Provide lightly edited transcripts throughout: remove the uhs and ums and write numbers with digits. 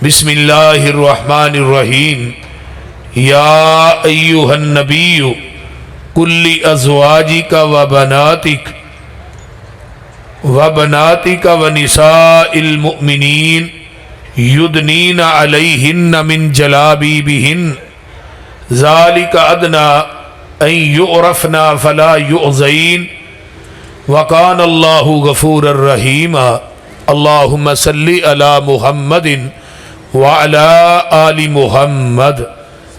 بسم اللہ الرحمن الرحیم یا ایہا النبی قل لازواجک وبناتک ونساء المؤمنین یدنین علیہن من جلابیبہن ذالک ادنی ان یعرفن فلا یؤذین وکان اللہ غفورا رحیما اللہم صلی علی محمد وعلی آل محمد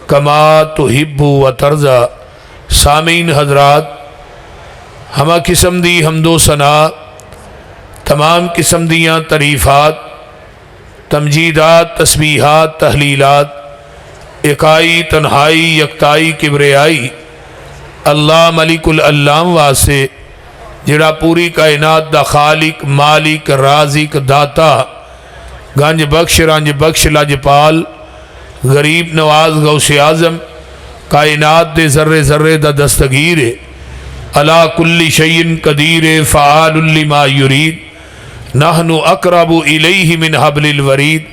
کما تحب و ترضى۔ سامعین حضرات، ہمہ قسم دی حمد و ثنا، تمام قسم دیاں تعریفات، تمجیدات، تسبیحات، تحلیلات، اکائی تنہائی یکتائی کبریائی اللہ ملک العلام واسطے جڑا پوری کائنات دا خالق، مالک، رازق، داتا، گنج بخش، رنج بخش، لاجپال، غریب نواز، غوث اعظم، کائنات دے ذرے ذرے دا دستگیر علا کل شیء قدیر فعال لما یرید نحن اقرب الیہ من حبل الورید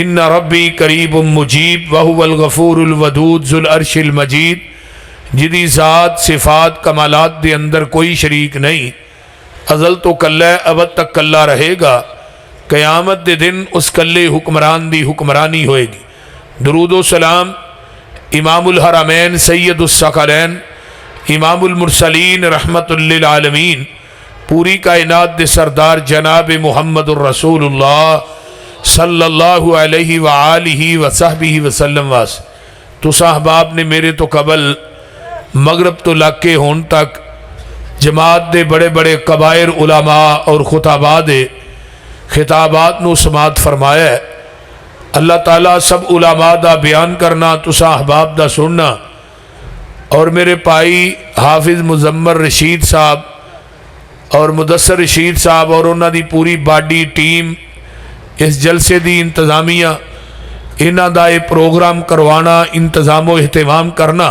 ان ربی قریب مجیب وہو الغفور الودود ذو العرش المجید، جدی ذات صفات کمالات دے اندر کوئی شریک نہیں، ازل تو کلہ ہے، ابد تک کلہ رہے گا، قیامت دے دن اس کلے حکمران دی حکمرانی ہوئے گی۔ درود و سلام امام الحرمین سید الثقلین امام المرسلین رحمت للعالمین پوری کائنات دے سردار جناب محمد الرسول اللہ صلی اللہ علیہ وآلہ وصحبہ وسلم واس۔ تو صاحباب نے میرے تو قبل مغرب تو لاکے ہون تک جماعت دے بڑے بڑے کبائر علماء اور خطابات نو سماعت فرمایا ہے۔ اللہ تعالیٰ سب علماء دا بیان کرنا، تسا احباب دا سننا، اور میرے پائی حافظ مزمر رشید صاحب اور مدثر رشید صاحب اور انہاں دی پوری باڈی ٹیم، اس جلسے دی انتظامیہ، انہاں دا یہ پروگرام کروانا، انتظام و اہتمام کرنا،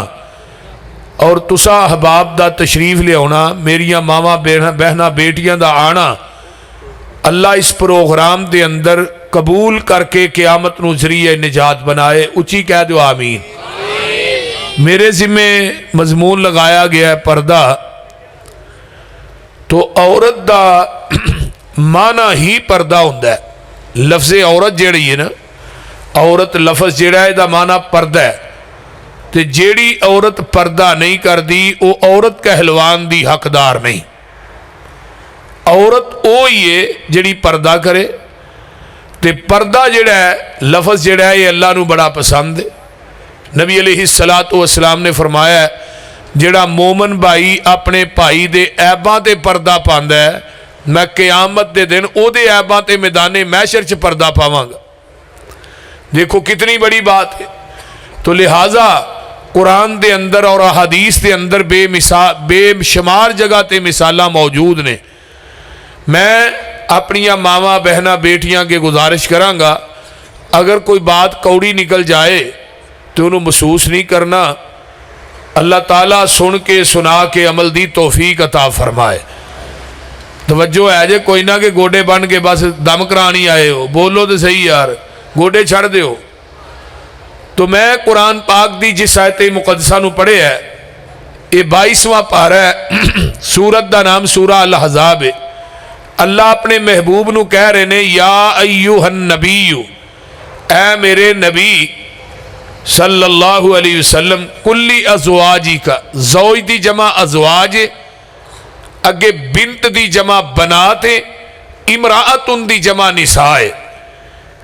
اور تسا احباب دا تشریف لے ہونا، میریاں ماما بہنا بیٹیاں دا آنا، اللہ اس پروگرام دے اندر قبول کر کے قیامت نو ذریعہ نجات بنائے۔ اچھی کہہ دو آمین۔ میرے ذمہ مضمون لگایا گیا ہے پردہ، تو عورت دا معنی ہی پردہ ہوندہ ہے۔ لفظ عورت جیڑی ہے نا، عورت لفظ جیڑا ہے دا معنی پردہ ہے، تے جیڑی عورت پردہ نہیں کر دی وہ عورت کہلوان دی حقدار نہیں۔ عورت اوہی ہے جیڑی پردہ کرے، تے پردہ جڑا ہے لفظ جڑا ہے یہ اللہ نو بڑا پسند ہے۔ نبی علیہ السلام نے فرمایا ہے جڑا مومن بھائی اپنے بھائی دے عیباں تے پردہ پاندا ہے، میں قیامت دے دن او دے عیباں تے میدان محشر چ پردہ پاواں گا۔ دیکھو کتنی بڑی بات ہے۔ تو لہٰذا قرآن دے اندر اور احادیث دے اندر بے شمار جگہ تے مثالاں موجود نے۔ میں اپنیاں ماما بہنا بیٹیاں کے گزارش کراں گا، اگر کوئی بات کوڑی نکل جائے تو انہوں محسوس نہیں کرنا، اللہ تعالیٰ سن کے سنا کے عمل دی توفیق عطا فرمائے۔ توجہ ہے جے کوئی نہ کہ گوڑے بن کے بس دم کرانی آئے ہو، بولو تو صحیح یار، گوڑے چھڑ دے ہو۔ تو میں قرآن پاک دی جس آیت مقدسہ نو پڑھے ہے، یہ 22واں پارہ ہے، سورت دا نام سورہ الاحزاب ہے۔ اللہ اپنے محبوب نو کہہ رہے نے یا ایوہ النبی، اے میرے نبی صلی اللہ علیہ وسلم، کلی ازواجی کا، زوج دی جمع ازواج، اگے بنت دی جمع بنات، امرأتن دی جمع نساء۔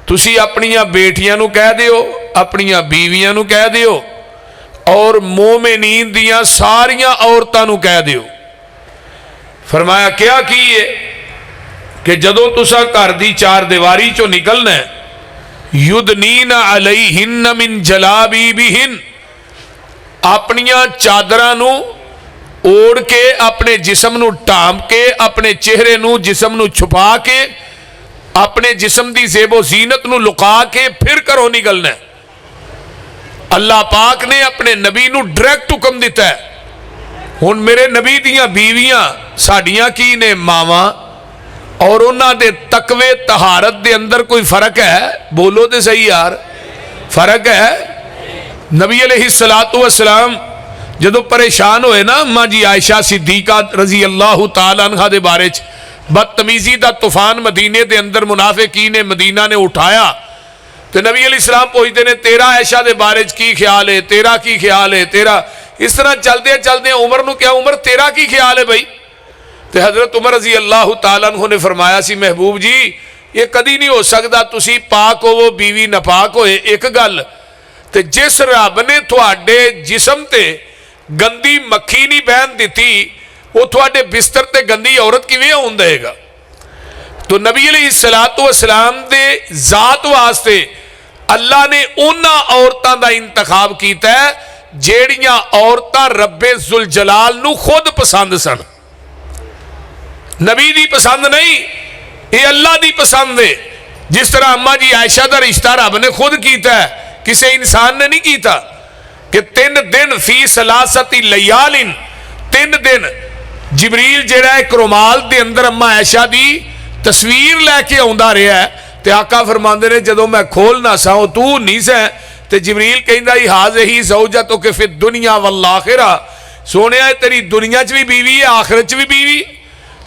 تسی اپنیاں بیٹیاں نو کہہ دیو، اپنیاں بیویاں نو کہہ دیو، اور مومنین دیاں ساریاں عورتاں نو کہہ دیو۔ فرمایا کیا کیے کہ جدوں تسا گھر دی چار دیواری چو نکلنا ہے، یدنین علیہن من جلابیبہن، اپنیاں چادراں نو اوڑ کے، اپنے جسم نو ٹانپ کے، اپنے چہرے نو جسم نو چھپا کے، اپنے جسم دی زیب و زینت نو لقا کے پھر کرو نکلنا ہے۔ اللہ پاک نے اپنے نبی نو ڈائریکٹ حکم دیتا ہے۔ ہن میرے نبی دیاں بیویاں ساڈیاں کی نے ماواں، اور انہاں دے تقوی طہارت دے اندر کوئی فرق ہے؟ بولو تے صحیح یار، فرق ہے؟ نبی علیہ السلام جدو پریشان ہوئے نا اماں جی عائشہ صدیقہ رضی اللہ تعالی عنہ دے بارے چ، بدتمیزی دا طوفان مدینے دے اندر منافقین مدینہ نے اٹھایا، تو نبی علیہ السلام پوچھتے نے تیرا عائشہ دے بارے چ کی خیال ہے، تیرا کی خیال ہے، تیرا؟ اس طرح چلتے چلتے عمر نو کیا، عمر تیرا کی خیال ہے بھائی؟ تو حضرت عمر رضی اللہ تعالیٰ عنہ نے فرمایا سی محبوب جی یہ کدی نہیں ہو سکتا، تسی پاک ہو وہ بیوی ناپاک ہوئے ایک گل، تے جس رب نے تھوڑے جسم تے گندی مکھی نہیں بہن دیتی وہ تھوڑے بستر تے گندی عورت کی ہون دے گا؟ تو نبی علیہ السلام دے ذات واسطے اللہ نے انہاں عورتاں دا انتخاب کیتا ہے جیڑیاں عورتاں رب ذوالجلال نو خود پسند سن، نبی دی پسند نہیں، یہ اللہ دی پسند ہے۔ جس طرح اماں جی عائشہ دا رشتہ رب نے خود کیتا ہے، کسی انسان نے نہیں کیتا، کہ 3 دن فی ثلاثت لیال، 3 دن جبریل جڑا ایک رومال دے اندر اماں عائشہ دی تصویر لے کے آندا رہا ہے، تے آقا فرماندے نے جدو میں کھولنا سا تو نہیں سا، تے جبریل کہندا ہی ہی زوجتک فی الدنیا والآخرہ، سونے تیری دنیا چ بھی بیوی ہے آخرت چ بھی بیوی۔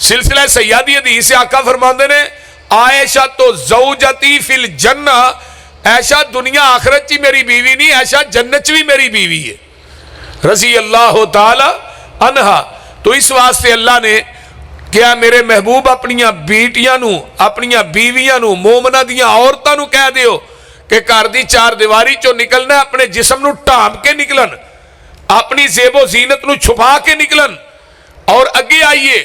سلسلہ سیادی حدیث سے آقا فرماندے نے عائشہ تو زوجتی فی الجنہ، عائشہ دنیا آخرت چی میری بیوی نہیں، عائشہ جنت چ بھی میری بیوی ہے رضی اللہ تعالی عنہا۔ تو اس واسطے اللہ نے کیا میرے محبوب اپنیاں بیٹیاں نو، اپنیاں بیویاں نو، مومنہ دیاں عورتاں نو کہہ دیو کہ گھر دی 4 دیواری چو نکلنا ہے، اپنے جسم نو ٹھانپ کے نکلن، اپنی زیب و زینت نو چھپا کے نکلن۔ اور اگے آئیے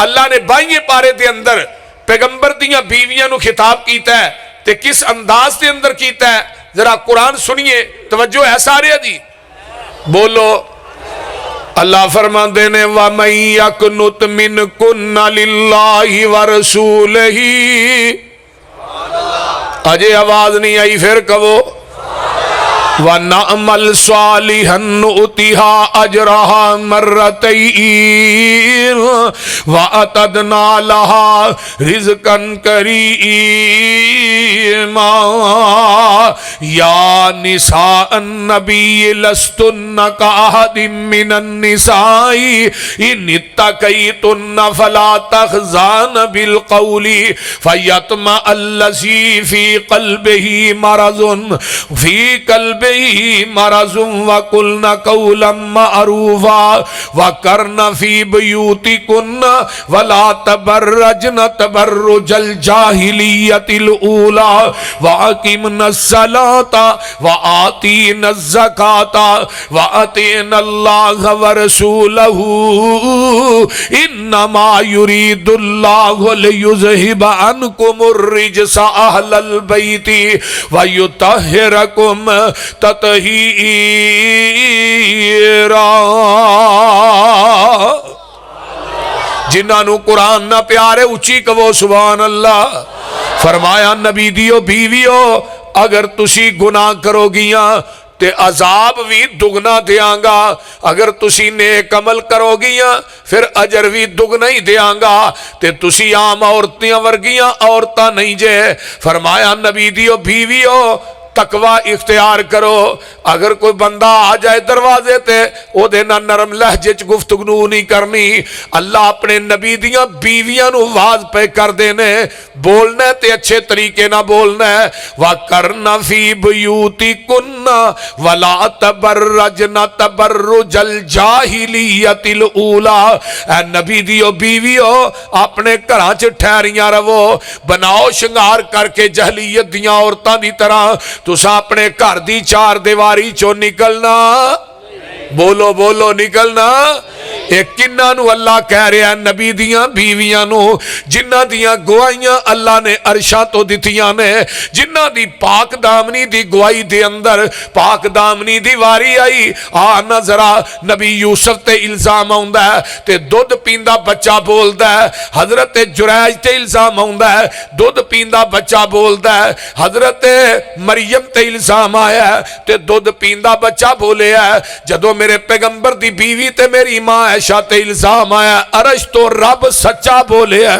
اللہ نے 22 پارے دے اندر پیغمبر دیاں بیویاں نو خطاب کیتا ہے، تے کس انداز دے اندر کیتا ہے ذرا قرآن سنیے، توجہ ہے سارے دی، بولو۔ اللہ فرماندے نے وَمَن يَقْنُتْ مِنْكُنَّ لِلَّهِ وَرَسُولِهِ، اجے آواز نہیں آئی پھر کہو وَنَعْمَلْ صَالِحًا نُؤْتِهَا أَجْرَهَا مَرَّتَيْنِ وَأَعْتَدْنَا لَهَا رِزْقًا كَرِيمًا يَا نِسَاءَ النَّبِيِّ لَسْتُنَّ كَأَحَدٍ مِّنَ النِّسَاءِ إِنِ اتَّقَيْتُنَّ فَلَا تَخْضَعْنَ بِالْقَوْلِ فَيَطْمَعَ الَّذِي فِي قَلْبِهِ مرض وَقُلْنَ قَوْلًا مَعْرُوفًا وَقَرْنَ فِي بُيُوتِكُنَّ وَلَا تَبَرَّجْنَ تَبَرُّجَ الْجَاهِلِيَّةِ الْأُولَى وَأَقِمْنَ الصَّلَاةَ وَآتِينَ الزَّكَاةَ وَأَطِعْنَ اللَّهَ وَرَسُولَهُ إِنَّمَا يُرِيدُ اللَّهُ لِيُذْهِبَ عَنْكُمُ الرِّجْسَ أَهْلَ الْبَيْتِ وَيُطَهِّرَكُمْ تطہیرا۔ جنہاں نو قرآن نہ پیارے اچھی کہو سبحان اللہ۔ فرمایا نبی دیو بیویو اگر تسی گناہ کرو گیاں تے عذاب بھی دگنا دیاں گا، اگر تسی نیک عمل کرو گیاں پھر اجر بھی دگنا ہی دیاں گا، تے تسی عام عورتیاں ورگیاں عورتاں نہیں جے۔ فرمایا نبی دیو بیویو تقوی اختیار کرو، اگر کوئی بندہ آ جائے دروازے تے او دے نہ نرم لہجے چ گفتگو نہیں کرنی۔ اللہ اپنے نبی دیاں بیویاں نو واز پہ کر دینے، بولنا تے اچھے طریقے نہ بولنا ہے۔ وَقَرْنَ فِي بُيُوتِكُنَّ وَلَا تَبَرَّجْنَ تَبَرُّجَ الْجَاهِلِيَّةِ الْأُولَى، اے نبی دیو بیویو اپنے گھراں چ ٹھہریاں رہو، بناؤ شنگار کر کے جہلیت دیاں عورتاں دی طرح تسا اپنے گھر دی 4 دیواری چو نکلنا، بولو بولو نکلنا۔ ایک کنہ نو اللہ کہہ رہے ہیں نبی دیاں بیویاں نو جنہ دیاں گوائیاں اللہ نے عرشاں تو دتیاں نے، جنہ دی پاک دامنی دی گوائی دے اندر پاک دامنی دی واری آئی آنا ذرا نبی یوسف تے الزام آؤندا ہے تے دودھ پیندا بچہ بولدا ہے، حضرت جریج تے الزام آؤندا ہے دودھ پیندا بچہ بولدا ہے، حضرت مریم تے الزام آیا ہے تے دودھ پیندا بچہ بولے ہے۔ جدو میرے پیغمبر دی بیوی تے میری ماں عائشہ تے الزام آیا عرش تو رب سچا بولے ہے۔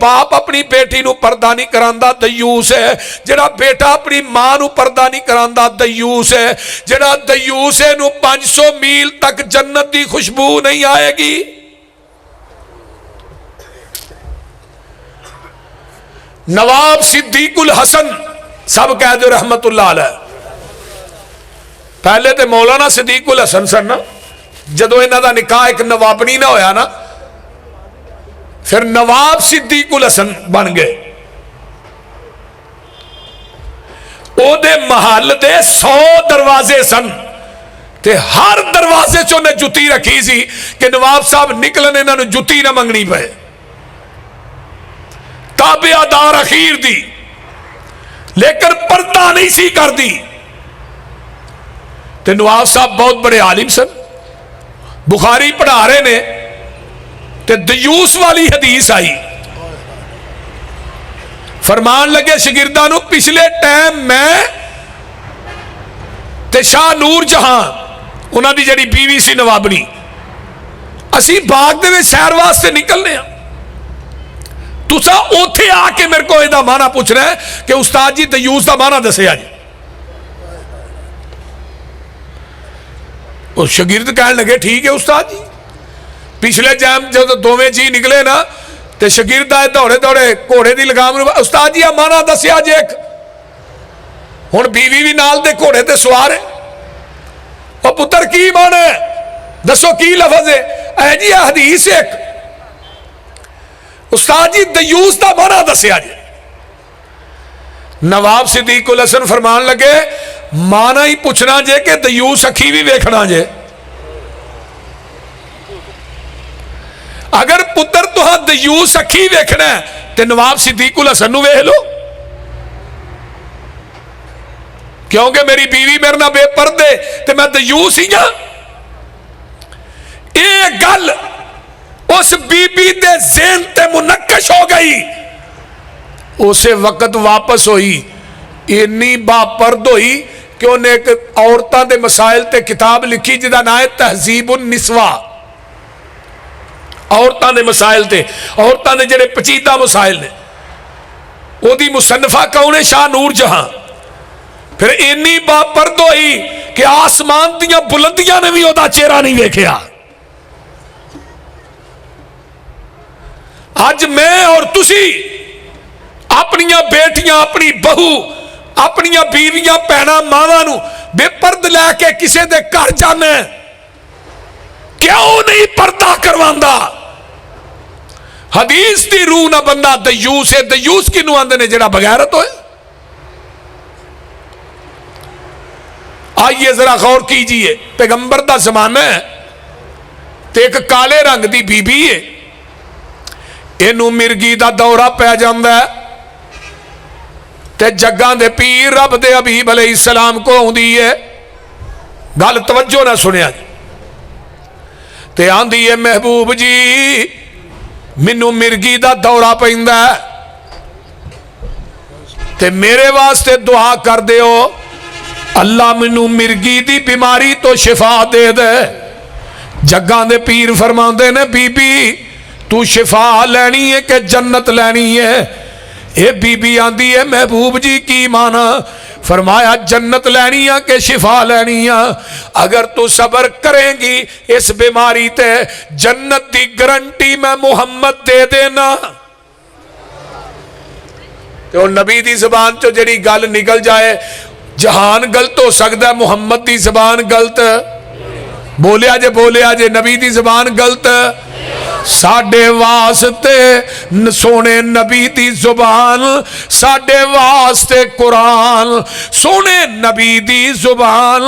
باپ اپنی بیٹی نو پردہ نہیں کراندا دیوس ہے، جڑا بیٹا اپنی ماں نو پردہ نہیں کراندا دیوس ہے، جڑا دیوس ہے نو 500 میل تک جنت دی خوشبو نہیں آئے گی۔ نواب صدیق الحسن سب کہہ دو رحمت اللہ علیہ، پہلے تے مولانا صدیق الحسن سن نا، جدو انہاں دا نکاح ایک نوابنی نہ ہویا نا، پھر نواب صدیق الحسن بن گئے۔ او دے محل دے 100 دروازے سن تے ہر دروازے چوں نے جتی رکھی سی کہ نواب صاحب نکلن انہاں نو جتی نہ منگنی پے، تابعہ دار اخیر دی، لیکن پردہ نہیں سی کر دی۔ تے نواب صاحب بہت بڑے عالم سن، بخاری پڑھا رہے نے تے دیوس والی حدیث آئی، فرمان لگے شاگرداں نو پچھلے ٹائم میں تے شاہ نور جہاں انہاں دی جڑی بیوی سی نوابنی، اسی باغ دے وچ سیر واسطے نکلنے ہاں، تسا اوتھے آ کے میرے کو یہ معنی پوچھ رہے ہیں کہ استاد جی دیوس دا معنی دسے آج۔ اور شاگرد کہنے لگے ٹھیک ہے استاد جی۔ پچھلے جام جب دوویں جی نکلے نا تے شاگرد آئے دوڑے دوڑے گھوڑے دی لگام، استاد جی معنی دسیا جی ایک، ہن بیوی بھی نال دے گھوڑے تے سوار ہے، اور پتر کی معنی ہے دسو کی لفظ ہے؟ اے جی حدیث ایک، استاد جی دیوس دا معنی دسیا جی۔ نواب صدیق الحسن فرمان لگے معنی ہی پوچھنا جے کہ دیوس اکھی بھی ویکھنا جے، اگر پتر تو ہاں دیوس اکھی ویکھنا ہے تے نواب صدیق الحسن نو ویکھ لو، کیونکہ میری بیوی میرے نہ بے پردے تے میں دیوس ہی ہاں۔ ایک گل اس بی بی دے ذہن تے منقش ہو گئی، اسے وقت واپس ہوئی، اتنی با پرد ہوئی کہ انہیں ایک عورتاں دے مسائل تے کتاب لکھی جدا نام ہے تہذیب النسواء، عورتاں دے مسائل تے، عورتاں دے جڑے پچیدہ مسائل نے، وہ دی مصنفہ کون ہے؟ شاہ نور جہاں۔ پھر اتنی با پرد ہوئی کہ آسمان دیاں بلندیاں نے بھی وہ دا چہرہ نہیں ویکھیا۔ آج میں اور تسی اپنیاں بیٹیاں، اپنی بہو، اپنیاں بیویاں، پہنا ماواں نو بے پرد لے کے کسے دے گھر جانے، کیوں نہیں پردہ کرواندا؟ حدیث دی روح نہ بندہ دیوس ہے، دیوس کی نو آندے نے جڑا بغیرت ہوئے۔ آئیے ذرا غور کیجئے، پیغمبر دا زمانہ ہے تے ایک کالے رنگ دی بی بی ہے، اینو مرگی دا دورہ پہ جاندہ ہے تے جگاں دے پیر رب دے حبیب علیہ السلام کو ہوندی ہے، گل توجہ نہ سنیا جی، تے آندی ہے محبوب جی منو مرگی دا دورہ پہندہ ہے تے میرے واسطے دعا کر دے ہو اللہ منو مرگی دی بیماری تو شفا دے دے۔ جگاں دے پیر فرماندے نے بی بی تو شفا لینی ہے کہ جنت لینی ہے؟ اے بی بی آندی ہے محبوب جی کی مانا؟ فرمایا جنت لینی ہے کہ شفا لینی ہے؟ اگر تو صبر کریں گی اس بیماری تے جنت دی گارنٹی میں محمد دے دینا۔ تو نبی دی زبان چو جڑی گل نکل جائے، جہان غلط ہو سکتا ہے، محمد دی زبان غلط بولیا جے نبی دی زبان غلط ساڈے واسطے سونے نبی دی زبان، ساڈے واسطے قرآن، سونے نبی دی زبان،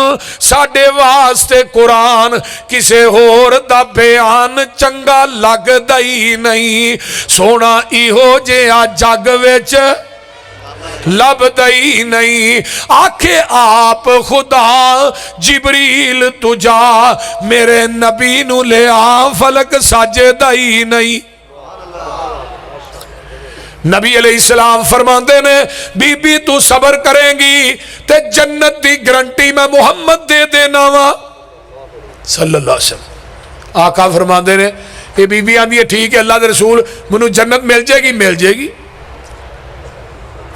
ساڈے واسطے قرآن، کسے ہور دا بیان چنگا لگ دئی نہیں، سونا ایہو جہا جگ وچ لب دئی نہیں۔ آکھے آپ خدا جبریل تجا میرے نبی نو لے آ فلک ساجے دئی نہیں۔ نبی علیہ السلام فرماندے نے بی بی تو صبر کریں گی تے جنت دی گارنٹی میں محمد دے دینا وا صلی اللہ علیہ وسلم۔ آقا فرماندے نے یہ بی بی آندھی ہے ٹھیک ہے اللہ دے رسول منو جنت مل جائے گی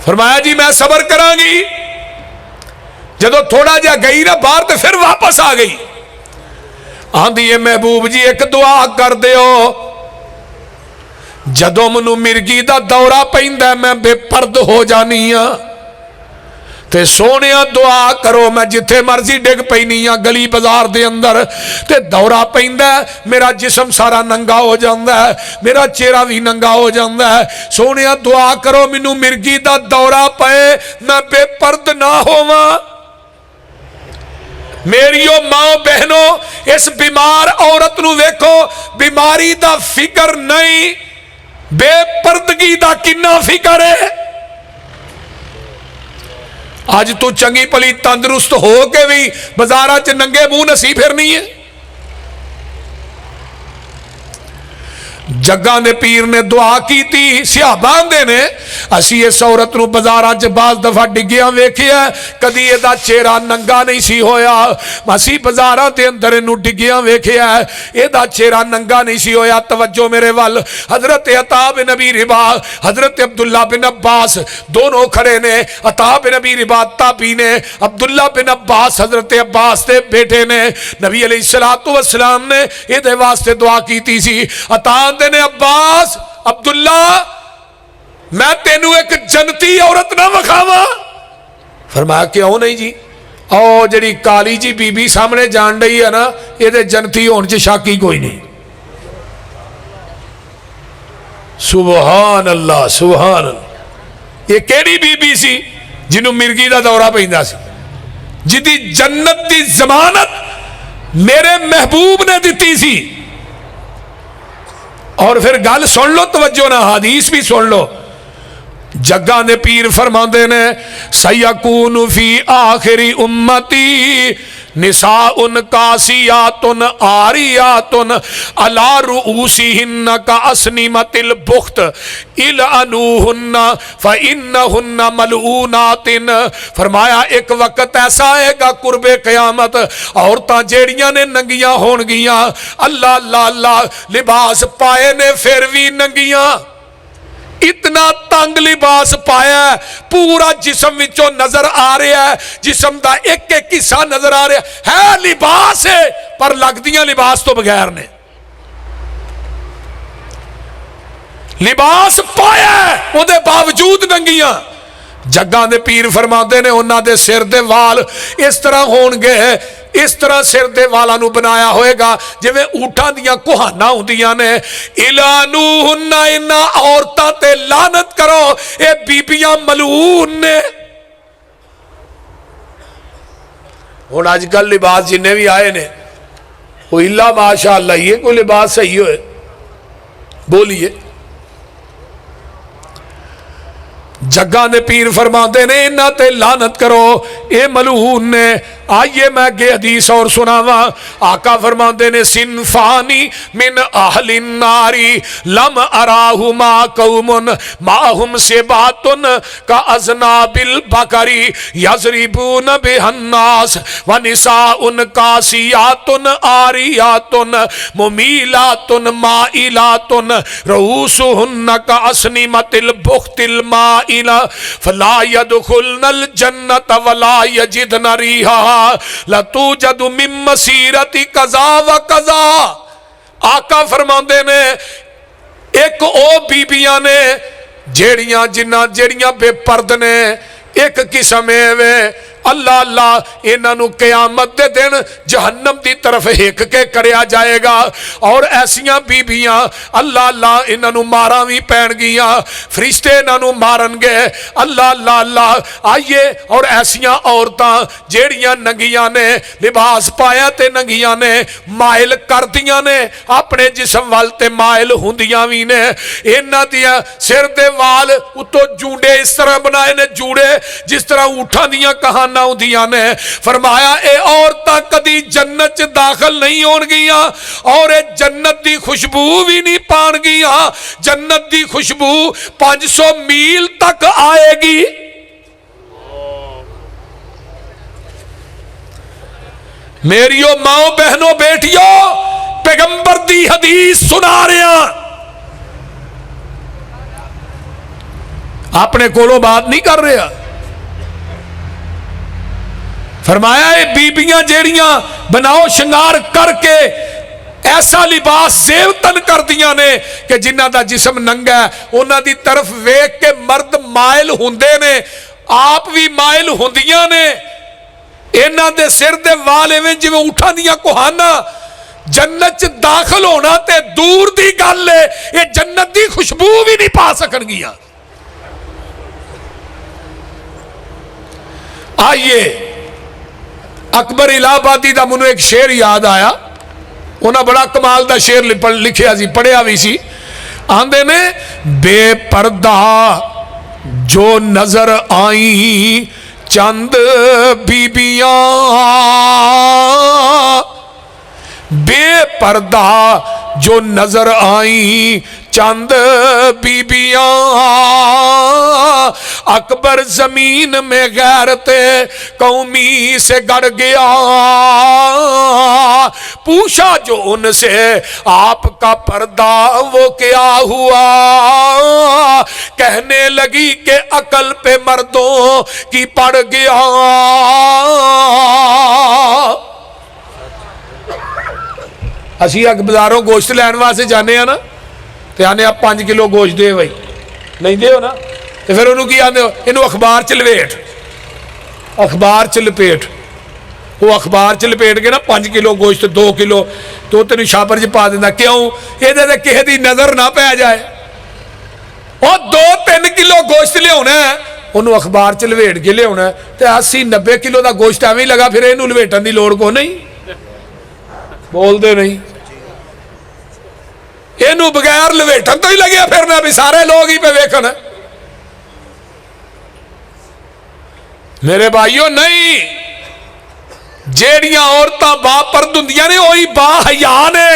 فرمایا جی میں صبر کراں گی جدو تھوڑا جا گئی نا باہر تو پھر واپس آ گئی آندھی ہے محبوب جی ایک دعا کر دیو جدو منو مرگی دا دورہ پیندا میں بے پرد ہو جانی ہاں تے سونیا دعا کرو میں جتھے مرضی ڈگ پینی ہاں گلی بازار دے اندر تے دورہ پیندا میرا جسم سارا ننگا ہو جاندا ہے میرا چہرہ بھی ننگا ہو جاندا ہے سونیا دعا کرو منو مرگی دا دورہ پے میں بے پرد نہ ہوواں میریو ماں بہنوں اس بیمار عورت نو ویکھو بیماری دا فکر نہیں بے پردگی دا کنا فکر ہے آج تو چنگی پلی تندرست ہو کے بھی بازارہ چ ننگے منہ نسی پھرنی ہے جگہ نے پیر نے دعا کی تھی صحابان دے نے اسی اس عورت نو بازاراں چ بعض دفعہ ڈگیاں ویکھیا کدی اے دا چہرہ ننگا نہیں سی ہویا اسی بازاراں دے اندر نو ڈگیاں ویکھیا اے دا چہرہ ننگا نہیں سی ہویا توجہ میرے ول حضرت عطا بن ابی ربا حضرت عبداللہ بن عباس دونوں کھڑے نے عطا بن ابی ربا تابعی نے عبداللہ بن عباس حضرت عباس دے بیٹے نے نبی علیہ الصلوۃ والسلام نے اے دے واسطے دعا کیتی سی عطا نے عباس عبداللہ میں تینوں ایک جنتی عورت نہ وکھاواں فرمایا کیوں نہیں جی او جڑی کالی جی بی بی سامنے جان رہی ہے نا یہ دے جنتی ہون چ شک ہی کوئی نہیں سبحان اللہ سبحان اللہ یہ کیڑی بی بی سی جنوں مرگی دا دورہ پیندا سی جدی جنت دی ضمانت میرے محبوب نے دتی سی اور پھر گل سن لو توجہ نہ حدیث بھی سن لو جگہ نے پیر فرماندے نے سیکون فی آخر امتی نساء کاسیات عاریات علی رؤوسہن کاسنمۃ البخت العنوہن فانہن ملعونات فرمایا ایک وقت ایسا آئے گا قرب قیامت عورتاں جیڑیاں نے ننگیاں ہون گیاں اللہ اللہ اللہ لباس پائے نے پھر بھی ننگیاں اتنا تنگ لباس پایا ہے پورا جسم وچوں نظر آ رہا ہے جسم دا ایک ایک حصہ نظر آ رہا ہے لباس ہے پر لگدیاں لباس تو بغیر نے لباس پایا ہے وہ دے باوجود ننگیاں جگہ دے پیر فرماندے نے انہاں دے سر دے وال اس طرح ہون گے اس طرح سر دے والا نو بنایا ہوئے گا جویں اونٹاں دیاں کوہانا ہوندیاں نے الانوہن انہاں عورتاں تے لعنت کرو اے بیبیاں ملعون نے ہن اج کل لباس جننے بھی آئے نے وہ الا ماشاءاللہ یہ کوئی لباس صحیح ہوئے بولیے جگہ نے پیر فرماندے نے انہاں تے لعنت کرو اے ملعون نے آئیے میں گے حدیث اور سناواں آقا فرماندے نے صنفانی من اہل الناری لم اراہما قوم معہم سبات کا اذناب البقری یضربون بها الناس ونساء کاسیات عاریات ممیلات مائلات رؤوسہن کاسنمۃ البخت المائلہ فلا يدخلن الجنة ولا يجدن ریحہا لَتُوجَدُ مِن مَّسِیرَةِ قَضَا وَقَضَا آقا فرماندے نے ایک او بیبیاں نے جیڑیاں بے پرد نے ایک قسم ہے اللہ اللہ انہوں قیامت دے دن جہنم دی طرف ہک کے کریا جائے گا اور ایسیاں بیبیاں اللہ اللہ انہوں مارا بھی پین گیاں فرشتے انہوں مارن گے اللہ اللہ اللہ آئیے اور ایسیاں عورتاں جیڑیاں ننگیاں نے لباس پایا تے ننگیاں نے مائل کردیاں نے اپنے جسم والتے مائل ہوندیاں بھی نے انہاں دیاں سر دے وال اتو جوڑے اس طرح بنائے نے جوڑے جس طرح اٹھا دیاں کہاں نے فرمایا اے عورتاں کدی جنت داخل نہیں ہون گیاں اور اے جنت دی خوشبو بھی نہیں پان گیاں جنت دی خوشبو 500 میل تک آئے گی میریو ماں بہنوں بیٹیوں پیغمبر دی حدیث سنا رہا، اپنے کولوں بات نہیں کر رہا۔ فرمایا اے بیبیاں جیڑیاں بناؤ شنگار کر کے ایسا لباس زیوتن کر دیاں نے کہ جنہ دا جسم ننگا ہے انہاں دی طرف ویکھ کے مرد مائل ہوندے نے، آپ بھی مائل ہوندیاں نے، انہاں دے سر دے وال ایویں جویں اٹھاں دیاں کوہانا، جنت چ داخل ہونا تے دور دی گل ہے، یہ جنت دی خوشبو بھی نہیں پا سکن گیاں۔ آئیے اکبر الہ آبادی دا منو ایک شعر یاد آیا، انہاں بڑا کمال دا شعر لکھیا سی، پڑھیا بھی سی، آندے نے بے پردہ جو نظر آئیں چند بیبیاں، بے پردہ جو نظر آئیں چند بیبیاں، اکبر زمین میں غیرت قومی سے گڑ گیا، پوچھا جو ان سے آپ کا پردہ وہ کیا ہوا، کہنے لگی کہ عقل پہ مردوں کی پڑ گیا۔ اسی اگ بازاروں گوشت لین واسطے جانے ہیں نا، تے آنے آپ 5 کلو گوشت دے بھائی، نہیں دے ہو نا، تے پھر انہوں کی آنے انہوں اخبار چ لپیٹ، اخبار چ لپیٹ، وہ اخبار چ لپیٹ کے نا 5 کلو گوشت 2 کلو تو تینوں شاپر چ پا دینا، کیوں یہ دے کسی دی نظر نہ پہ جائے، اور 2-3 کلو گوشت لے ہونا ہے انہوں اخبار چ لپیٹ کے لے ہونا ہے، تے 80-90 کلو دا گوشت ہمیں لگا پھر انہوں لپیٹن دی لوڑ کو نہیں، بول دے نہیں، اینو بغیر لویٹن تو ہی لگیا پھرنا بھی سارے لوگ ہی پہ ویکھن۔ میرے بھائیوں نہیں، جیڑیاں عورتاں با پرد ہوندیاں نے وہی با حیا نے،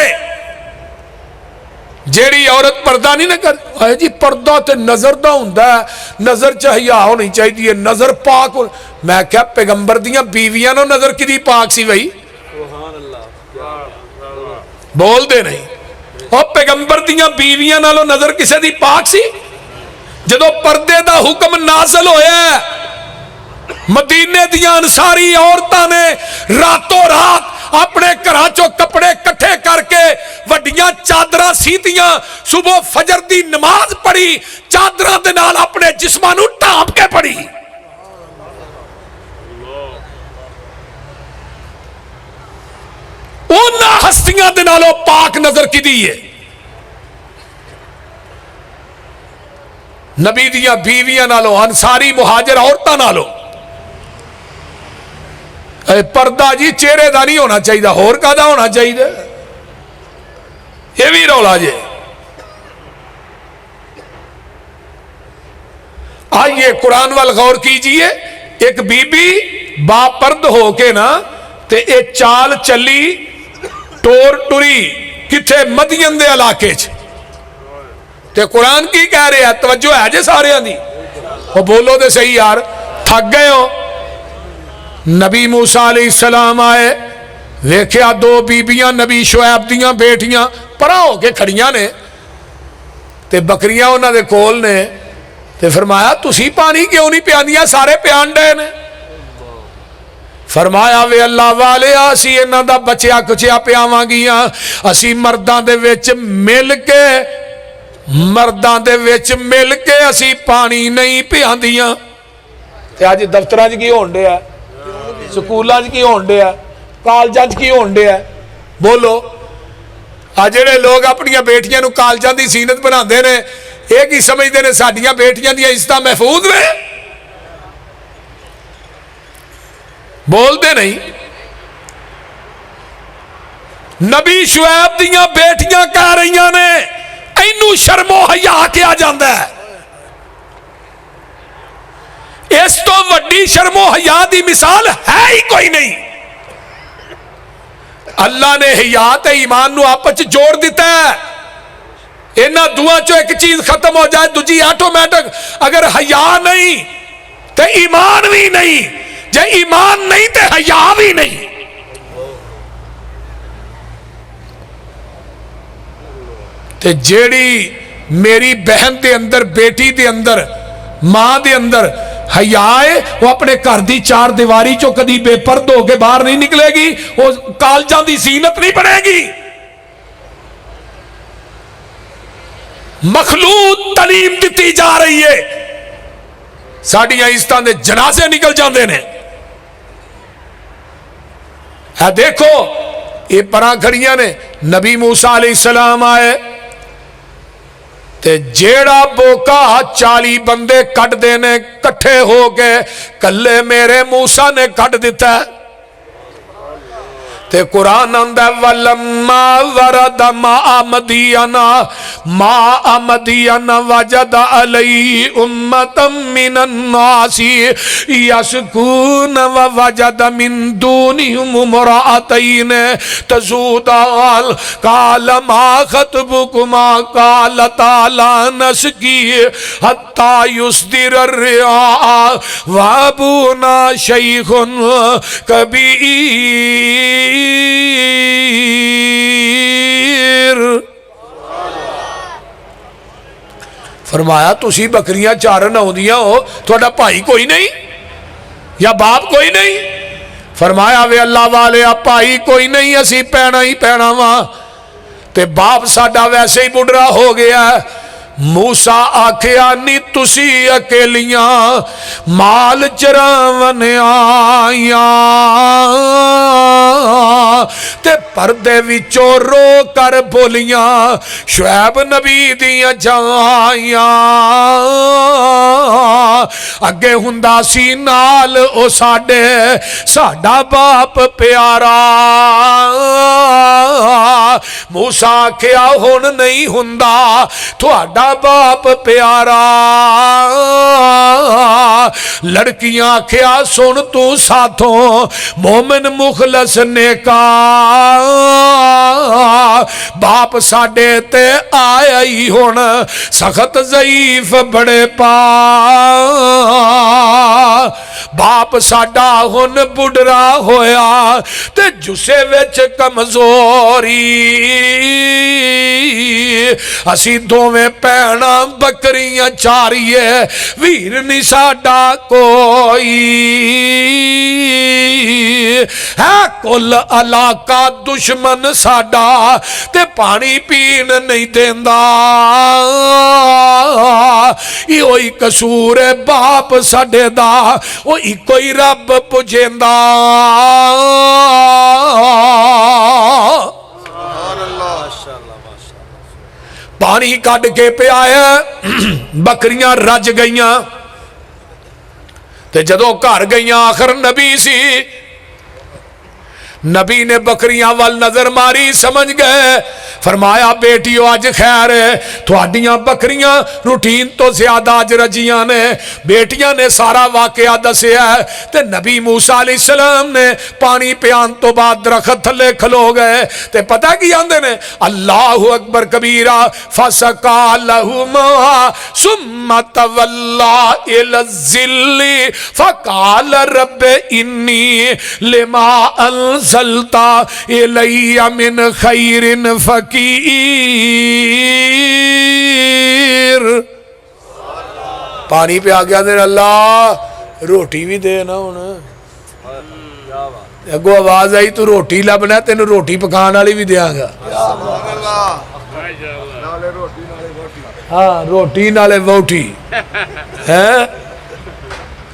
جیڑی عورت پردہ نہیں نہ کر اے جی پردہ تے نظر دا ہوندا ہے، نظر چ حیا ہونی چاہیے، نظر پاک ہو، میں کیا پیغمبر دیاں بیویاں نو نظر کدی پاک سی بھائی، بول دے نہیں، اور پیغمبر دیاں بیویاں نالو نظر کسے دی پاک سی؟ جدو پردے دا حکم نازل ہویا ہے مدینے دیاں انصاری عورتاں نے راتوں رات اپنے کراچوں کپڑے کٹھے کر کے وڈیاں چادراں سیتیاں، صبح فجر دی نماز پڑھی، چادراں دے نال اپنے جسمانو ٹھانپ کے پڑھی۔ اونا ہستیاں دے نالو پاک نظر کی دیئے، نبی دیاں بیویاں نالو، انصاری مہاجر عورتاں نالو۔ اے پردہ جی چہرے دا نہیں ہونا چاہیے، ہور کا دا ہونا چاہیے، یہ بھی رولا جے۔ آئیے قرآن وال غور کیجئے، ایک بی بی با پرد ہو کے نا تے ایک چال چلی ٹور ٹوری کتھے مدین دے علاقے چ، تے قرآن کی کہہ رہے ہیں، توجہ ہے جے سارے آنی، وہ بولو دے صحیح یار، تھک گئے ہو۔ نبی موسیٰ علیہ السلام آئے، ویکھیا 2 بیبیاں نبی شعیب دیاں بیٹیاں پرا ہو کے کھڑیاں نے، تے بکریاں انہاں دے کول نے، تے فرمایا تسی پانی کیوں نہیں پیاندیاں، سارے پیان ڈے نے؟ فرمایا وے اللہ والے اسی انہاں دا بچیا کچیا پیاواں گیاں، اسی مرداں دے وچ مل کے، مرداں دے وچ مل کے اسی پانی نہیں پیاندیاں۔ تے آج دفتراں کی ہون ڈیا، سکولاں کی ہون ڈیا، کالجاں کی ہون ڈیا، بولو آج جڑے لوگ اپنی بیٹیاں نو کالجاں دی زینت بناندے نے، ایک ہی سمجھدے نے ساڈیاں بیٹیاں دی عزتاں محفوظ نے، بول دے نہیں۔ نبی شعیب دیاں بیٹیاں کہہ رہیاں نے اینو شرم و حیا کیا جاندا ہے، اس تو وڈی شرم و حیا دی مثال ہے ہی کوئی نہیں۔ اللہ نے حیا تے ایمان نو آپس جوڑ دیتا ہے، اینا دعا چو ایک چیز ختم ہو جائے دوجی آٹومیٹک، اگر حیا نہیں تے ایمان بھی نہیں، جے ایمان نہیں تے حیا بھی نہیں۔ تے جیڑی میری بہن دے اندر بیٹی دے اندر ماں دے اندر حیا ہے وہ اپنے گھر دی چار دیواری چو کدی بے پرد ہو کے باہر نہیں نکلے گی، وہ کالجاں دی زینت نہیں بنے گی۔ مخلوط تعلیم دیتی جا رہی ہے، ساڑیاں عزتاں دے جنازے نکل جاندے نے۔ دیکھو یہ پراں کھڑیاں نے، نبی موسیٰ علیہ السلام آئے تے جیڑا بوکا 40 بندے کٹ دینے کٹھے ہو گئے، کلے میرے موسیٰ نے کٹ دیتا ہے۔ تے قرآن اندہ وَلَمَّا وَرَدَ مَاءَ مَدْيَنَ وَجَدَ عَلَيْهِ أُمَّةً مِّنَ النَّاسِ يَسْقُونَ وَوَجَدَ مِن دُونِهِمُ امْرَأَتَيْنِ تَذُودَانِ قَالَ مَا خَطْبُكُمَا قَالَتَا لَا نَسْقِي حَتَّى يُصْدِرَ الرِّعَاءُ وَأَبُونَا شَيْخٌ كَبِيرٌ۔ فرمایا تسی بکریاں چارن آؤندیاں ہو، تھوڑا بھائی کوئی نہیں یا باپ کوئی نہیں؟ فرمایا وے اللہ والے بھائی کوئی نہیں، اسی پینا ہی پینا وہاں، تے باپ ساڈا ویسے ہی بڑھرا ہو گیا ہے۔ موسیٰ آکھیا نی تسی اکیلیاں مال چراون آیاں، تے پردے وچوں رو کر بولیاں شعیب نبی دیاں جائیاں، اگے ہندا سی نال او ساڈا باپ پیارا۔ موسیٰ آکھیا ہن نہیں ہندا تھوڑا باپ پیارا۔ لڑکیاں آکھیا سن تو ساتھوں مومن مخلص نیکا، باپ ساڈے تے آیا ہی ہون سخت ضعیف بڑے پا، باپ ساڈا ہون بڑھرا ہویا تے جسے وچ کمزوری، اسی دوویں پینا بکریاں چاریے ویر نہیں ساڈا کوئی، ہے کل علاقہ دشمن ساڈا تے پانی پین نہیں دیندا، یہ قصور ہے باپ ساڈے دا، وہ کوئی رب پجیندا۔ پانی کٹ کے پہ آیا، بکریاں رج گئیاں، تے جدو گھر گئیاں آخر نبی سی، نبی نے بکریاں وال نظر ماری، سمجھ گئے، فرمایا بیٹیو آج خیر ہے، تھوڑیاں بکریاں روٹین تو زیادہ آج رجیاں نے، بیٹیاں نے سارا واقعہ دسیا ہے، تے نبی موسیٰ علیہ السلام نے پانی پیان تو بعد درخت تھلے کھلو گئے، تے پتہ کی آندے نے اللہ اکبر کبیرہ فَسَقَا لَهُمَا ثُمَّ تَوَلَّا إِلَى الظِّلِّ فَقَالَ رَبِّ إِنِّي لِمَا أَنزَلْتَ إِلَيَّ مِنْ خَيْرٍ فَقِيرٌ۔ پانی پہ آ گیا دے اللہ روٹی بھی دے نا ہونا، اگو آواز آئی تو روٹی لبنا ہے، تینوں روٹی پکان والی بھی دیاں گا، ہاں روٹی نالے ووٹی،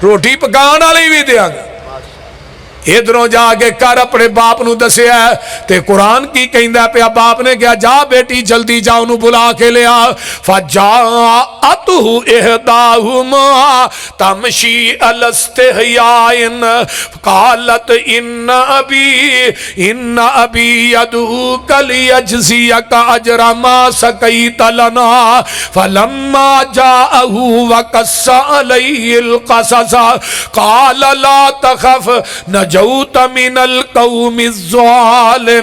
روٹی پکان والی بھی دیاں گا۔ ادھروں جا کے کر اپنے باپ نو دسیا ہے، تے قرآن کی کہندا پیا، باپ نے کہا جا بیٹی جلدی جا انہوں بلا کے لیا، فجاءتہ احداہما تمشی علی استحیاء قالت ان ابی یدعوک لیجزیک اجر ما سقیت لنا، فلما جاءہ وقص علیہ القصص قال لا تخف نجوت من القوم الظالمین،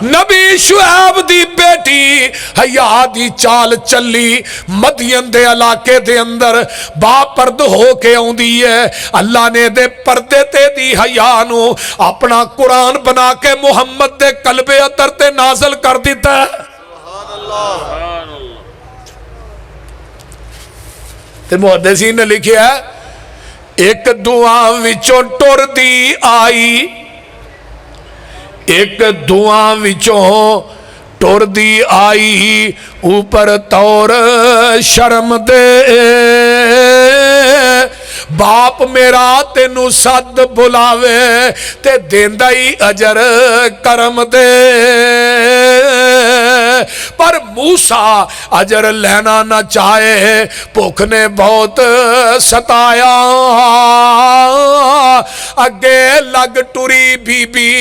نبی شعیب دی بیٹی حیا دی چال چلی مدین دے علاقے دے اندر با پرد ہو کے آوندی ہے اللہ نے دے پردے تے دی حیا نو اپنا قرآن بنا کے محمد دے قلب اطہر تے نازل کر دیتا ہے سبحان اللہ تے محدثین نے لکھیا ہے ایک دعا وچوں ٹر دی آئی ایک دعا وچوں ٹر دی آئی اوپر طور شرم دے باپ میرا تینو سد بلاوے تے دیندہ ہی اجر کرم دے پر موسیٰ اجر لینا نہ چاہے بھوک نے بہت ستایا اگے لگ ٹری بی بی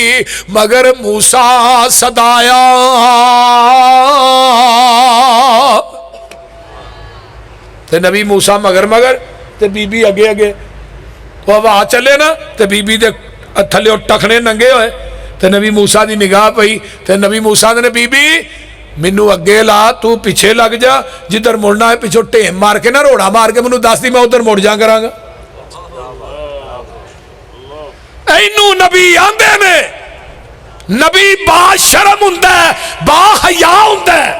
مگر موسیٰ صدایا تے نبی موسیٰ مگر تے بی بی اگے اگے وہ ہوا چلے نا تے بی بی دے تھلے ٹکھنے ننگے ہوئے تے نبی موسیٰ دی نگاہ پئی تے نبی موسیٰ نے بی بی منو اگے لا تو پیچھے لگ جا جدھر مڑنا ہے پیچھو ٹیم مار کے نہ روڑا مار کے منو دس دی میں ادھر مڑ جا کراں گا اینو نبی آندے نے نبی با شرم ہوندہ ہے با حیا ہوندہ ہے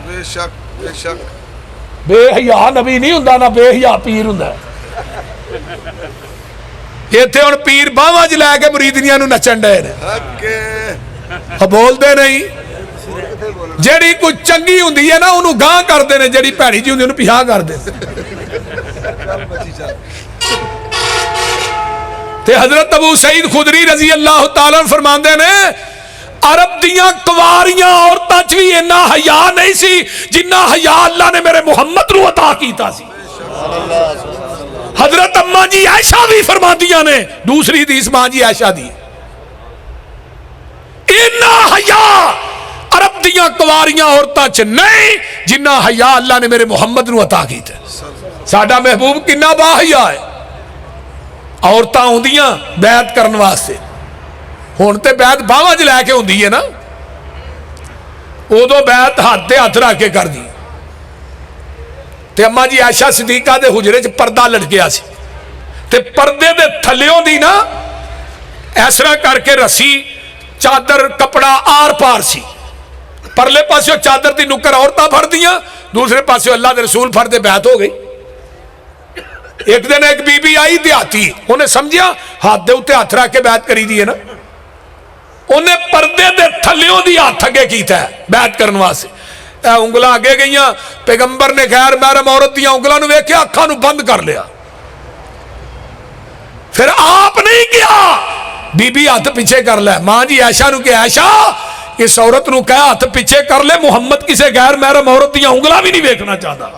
بے شک بے حیا نبی نہیں ہوندہ نہ بے حیا پیر ہوندہ ہے یہ تھے ان پیر باواں جلے کے مریدنیاں نو نچن ڈے نے بول دے نہیں جیڑی کچھ چنگی ہوندی ہے نا انہوں گاں کر دے نے جیڑی پیڑی جی ہوندی انہوں پیہاں کر دے تے حضرت ابو سعید خدری رضی اللہ تعالیٰ فرمان دے نے عرب دیاں کواریاں اور تچوی انہا حیا نہیں سی جنہا حیا اللہ نے میرے محمد رو عطا کیتا سی حضرت اماں جی عائشہ بھی فرما دیا نے دوسری حدیث ماں جی عائشہ دی انہا حیا عرب دیاں کواریاں اور تچ نہیں جنہا حیا اللہ نے میرے محمد رو عطا کیتا ساڈا محبوب کنہ با حیا ہے عورتاں ہوندیاں بیعت کرن واسطے ہن تے بیعت باواں چ لے کے ہوندی ہے نا ادو بیعت ہاتھ تے ہاتھ رکھ کے کر دی تے اماں جی عائشہ صدیقہ دے حجرے چ پردہ لٹکیا سی تے پردے دے تھلیوں دی نا اس طرح کر کے رسی چادر کپڑا آر پار سی پرلے پاسوں چادر دی نکر عورتاں پھڑ دیاں دوسرے پاسوں اللہ دے رسول پھڑ دے بیعت ہو گئی ایک دن ایک بی بی آئی دیاتی انہیں سمجھیا ہاتھ دے اتے ہاتھ رکھ کے بیعت کری دی ہے نا انہیں پردے دے تھلیوں دی ہاتھ اگے کیتا ہے بیعت کرنے واسطے اے انگلاں اگے گئیاں پیغمبر نے خیر محرم عورت دیاں انگلاں نو ویکھیا اکھاں نو بند کر لیا پھر آپ نہیں کیا بی بی ہاتھ پیچھے کر لے ماں جی عائشہ نو کہ عائشہ اس عورت نو کہا ہاتھ پیچھے کر لے محمد کسے غیر محرم عورت دیاں انگلاں بھی نہیں ویکھنا چاہتا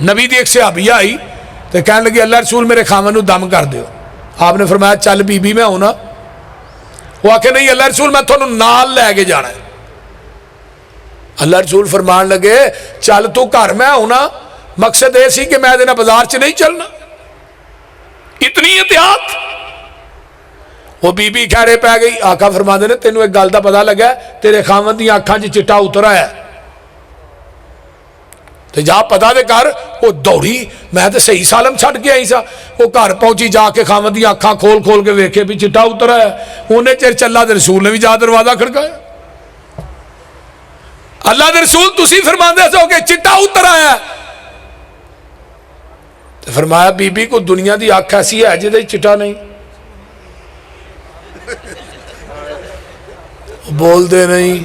نبی دی ایک صحابیہ آئی تو کہنے لگی اللہ رسول میرے خامن نو دم کر دیو آپ نے فرمایا چل بی بی میں ہونا وہ آکے نہیں اللہ رسول میں تھوڑا نال لے کے جانا ہے اللہ رسول فرمان لگے چل تو گھر میں ہونا مقصد ایسی کہ میں دینا بازار چ نہیں چلنا اتنی احتیاط وہ بی بی کہہ رہے پہ گئی آقا فرما دینے تینوں ایک گل دا پتہ لگا تیرے خامن دی آنکھاں چ چٹا اترا ہے تو جا پتا دے کر وہ دوڑی میں تو صحیح سالم چھڑ کے آئی سا وہ گھر پہنچی جا کے خامد دی آنکھاں کھول کھول کے ویکھے بھی چٹا اترا ہے انہیں چر چلا دے رسول نے بھی جا دروازہ کھڑکایا اللہ دے رسول تسی فرماندے سو کہ چٹا اترا ہے تو فرمایا بی بی کو دنیا دی آنکھ ایسی ہے جدے چٹا نہیں بول دے نہیں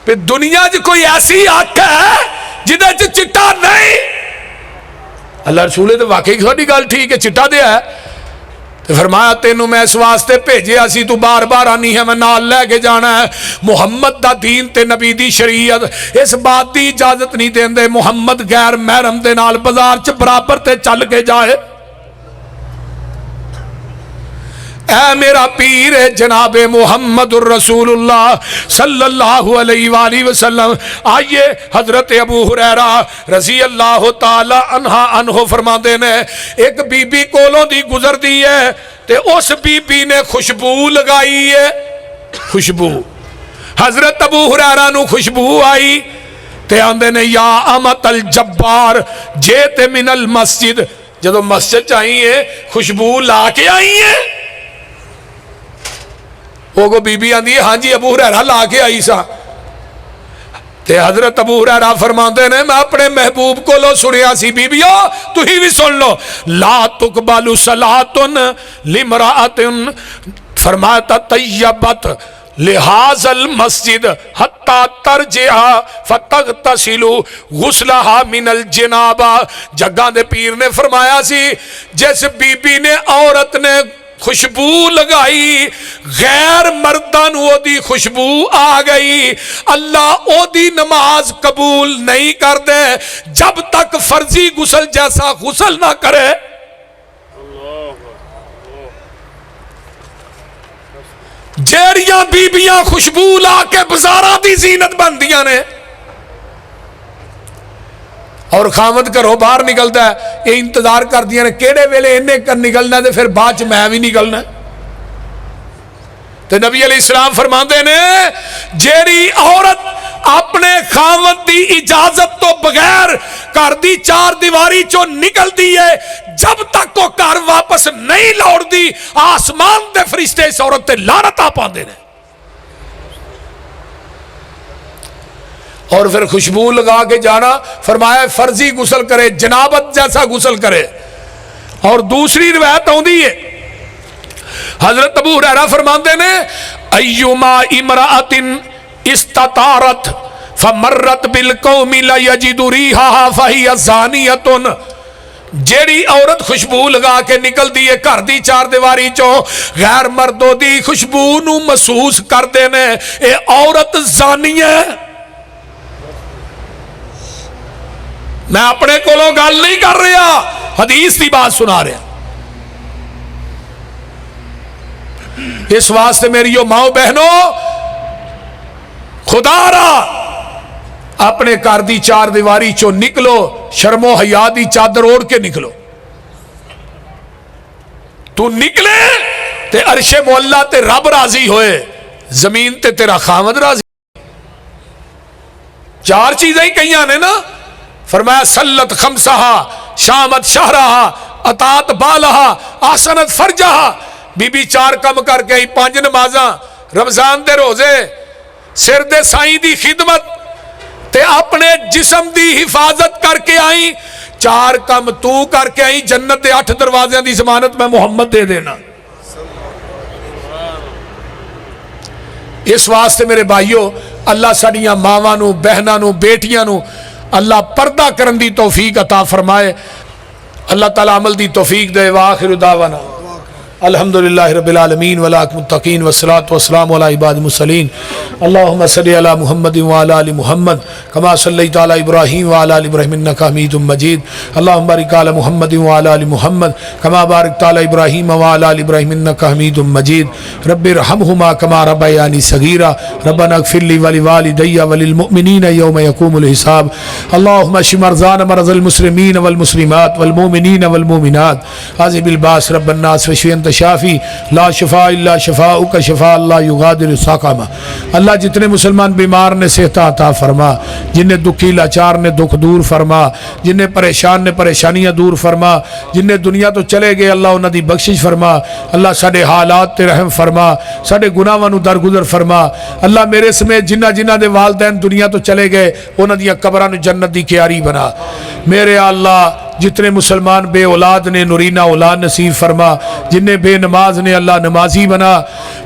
پھر دنیا جو کوئی ایسی آنکھ ہے جدہ چٹا نہیں اللہ رسولے تو واقعی سوڑی گل ٹھیک ہے چٹا دیا ہے تو فرمایا تینوں میں اس واسطے بھیجے اسی تو بار بار آنی ہے میں نال لے کے جانا ہے محمد دا دین تے نبی دی شریعت اس بات دی اجازت نہیں دین دے محمد غیر محرم دے نال بازار چ برابر تے چل کے جائے اے میرا پیر جناب محمد الرسول اللہ صلی اللہ علیہ وآلہ وسلم. آئیے حضرت ابو ہریرہ رضی اللہ تعالی عنہ فرما دینے ایک بی بی کولوں دی گزر دی ہے تے اس بی بی نے خوشبو لگائی ہے. خوشبو حضرت ابو ہریرہ نو خوشبو آئی تے آندے نے یا امت الجبار جیت من المسجد. جدو مسجد چاہیے خوشبو لا کے آئی ہے. وہ کو بی بی آندی ہے ہاں جی ابو ہریرہ لا کے آئی سا. تے حضرت ابو ہریرہ فرماندے نے میں اپنے محبوب کو لو سنیا سی بیبیو تو ہی بھی سن لو. لا تقبل صلاة لامرأة فرمایا تطیبت لہذا المسجد حتی ترجع فتغتسل غسلها من الجنابہ. جگہ دے پیر نے فرمایا سی جس بی بی نے عورت نے خوشبو لگائی غیر مردان او دی خوشبو آ گئی اللہ او دی نماز قبول نہیں کر دے جب تک فرضی غسل جیسا غسل نہ کرے. جیڑیاں بیبیاں خوشبو لا کے بزاراں دی زینت بندیاں نے اور خامد کرو باہر نکلتا ہے یہ انتظار کر دیا نے کیڑے ویلے انہیں کر نکلنا ہے پھر بعد میں بھی نکلنا ہے. تو نبی علیہ السلام فرماندے نے جیڑی عورت اپنے خامد دی اجازت تو بغیر گھر دی چار دیواری چو نکل دی ہے جب تک کو گھر واپس نہیں لوٹ دی آسمان دے فرشتے اس عورت تے لعنت آ پاندے نے. اور پھر خوشبو لگا کے جانا فرمایا فرضی غسل کرے جنابت جیسا غسل کرے. اور دوسری روایت ہوندی ہے حضرت ابو ہریرہ فرماندے نے ایما امرأۃ استطارت فمرت بالقوم لا یجد ریحها فہی زانیۃ. جیڑی عورت خوشبو لگا کے نکل دی ہے گھر دی چار دیواری چو غیر مردوں دی خوشبو نو محسوس کر دینے اے عورت زانی ہے. میں اپنے کولوں گل نہیں کر رہا حدیث دی بات سنا رہا. اس واسطے میری ماؤں بہنوں خدا را اپنے گھر دی چار دیواری چو نکلو شرم و حیا دی چادر اوڑھ کے نکلو. تو نکلے تے عرش مولا تے رب راضی ہوئے زمین تے تیرا خامد راضی. چار چیزیں ہی کہیں آنے نا فرمایا سلت خمسہا شامت شہرہا اطاعت بالہا آسنت فرجہا. بی بی چار کم کر کے 5 نمازاں رمضان دے روزے سر دے سائیں دی خدمت تے اپنے جسم دی حفاظت کر کے آئیں. 4 کم تو کر کے آئیں جنت دے 8 دروازیاں دی ضمانت میں محمد دے دینا. اس واسطے میرے بھائیو اللہ ساڑیاں ماواں نو بہناں نو بیٹیاں نو اللہ پردہ کرن دی توفیق عطا فرمائے. اللہ تعالی عمل دی توفیق دے. وآخر دعوانا الحمدللہ رب العالمین والعاقبۃ للمتقین والصلاۃ والسلام علی عباد المرسلین. اللہم صلی علی محمد وعلی آل محمد کما صلیت علی ابراہیم وعلی آل ابراہیم انک حمید مجید. اللہم بارک علی محمد وعلی آل محمد کما بارکت علی ابراہیم وعلی آل ابراہیم انک حمید مجید. رب ارحمہما کما ربیانی صغیرا. ربنا اغفر لی ولوالدی وللمؤمنین یوم یقوم الحساب. اللہم اشف مرضانا مرضى المسلمین والمسلمات والمؤمنین والمؤمنات. عذب الباس رب الناس واشف انت شافی لا شفاء الا شفاؤک شفاء لا یغادر سقما. اللہ جتنے مسلمان بیمار نے صحت عطا فرما, جنہیں دکھی لاچار نے دکھ دور فرما, جنہیں پریشان نے پریشانیاں دور فرما, جنہیں دنیا تو چلے گئے اللہ انہاں دی بخشش فرما. اللہ ساڈے حالات تے رحم فرما, ساڈے گناہاں نو درگزر فرما. اللہ میرے سمیت جنہ دے والدین دنیا تو چلے گئے انہاں دیاں قبراں نو جنت دی کیاری بنا. میرے اللہ جتنے مسلمان بے اولاد نے نورینہ اولاد نصیب فرما, جنہیں بے نماز نے اللہ نمازی بنا.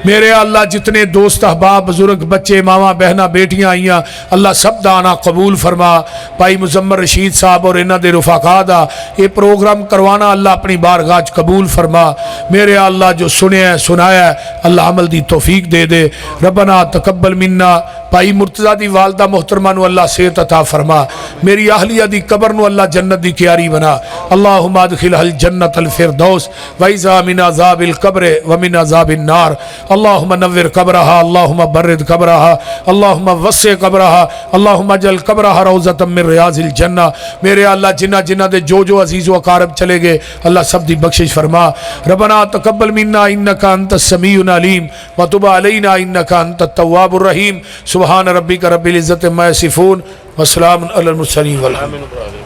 میرے اللہ جتنے دوست احباب بزرگ بچے ماما بہنا بیٹیاں آئیاں اللہ سب دا آنا قبول فرما. بھائی مزمر رشید صاحب اور انہ دے رفقا دا یہ پروگرام کروانا اللہ اپنی بارگاہ قبول فرما. میرے اللہ جو سنیا ہے سنایا ہے اللہ عمل دی توفیق دے دے. ربنا تقبل منا. بھائی مرتضیٰ دی والدہ محترمہ نو اللہ صحت عطا فرما. میری اہلیہ دی قبر نو اللہ جنت دی کیاری بنا. ربنا اللهم ادخلها الجنة الفردوس وإذا من عذاب القبر ومن عذاب النار اللهم نور قبرها اللهم برد قبرها اللهم وسع قبرها اللهم اجعل قبرها روضة من رياض الجنة. میرے اللہ جنہ دے جو عزیز و اقارب چلے گئے اللہ سب دی بخشش فرما. ربنا تقبل منا انك انت السميع العليم وتب علينا انك انت التواب الرحيم. سبحان ربك رب العزة عما يصفون وسلام على المرسلين والحمد لله.